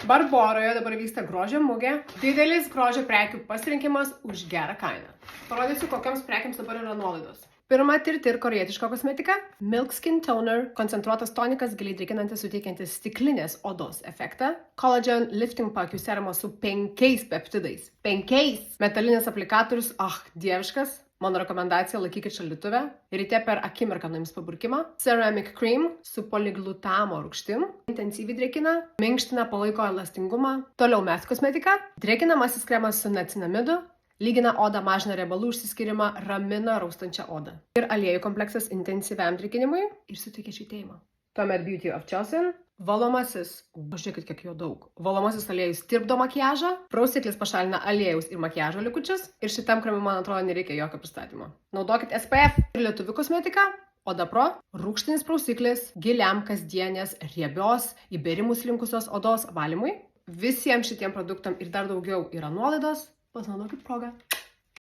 Barboroje dabar vyksta grožio mugė. Didelis grožio prekių pasirinkimas už gerą kainą. Parodysiu, kokiams prekiams dabar yra nuolaidos. Pirma, tirti ir korėjietiška kosmetika. Milk Skin Toner, koncentruotas tonikas, giliai drėkinantis, suteikiantis stiklinės odos efektą. Collagen Lifting Paakių serumas su 5 peptidais. 5! Metalinis aplikatorius, dieviškas. Mano rekomendacija, laikykit šaldytuve. Ryte per akimirką nuims paburkimą. Ceramic Cream su poliglutamo rūgštim. Intensyviai drėkina, minkština, palaiko elastingumą. Toliau mes kosmetika. Drėkinamasis kremas su niacinamidu. Lygina odą, mažina riebalų išsiskyrimą, ramina raustančią odą. Ir aliejų kompleksas intensyviam drėkinimui ir suteikia švytėjimą. Tuomet Beauty of Chosen. Valomasis, žiūrėkit kiek jo daug. Valomasis aliejus tirpdo makiažą, prausiklis pašalina aliejaus ir makiažo likučius ir šitam kremui, man atrodo, nereikia jokio pristatymo. Naudokit SPF ir lietuvių kosmetiką. Oda Pro, rūgštinis prausiklis, giliam kasdienės, riebios, į bėrimus linkusios odos valymui. Visiems šitiem produktam ir dar daugiau yra nuolaidos. Pasinaudokit progą.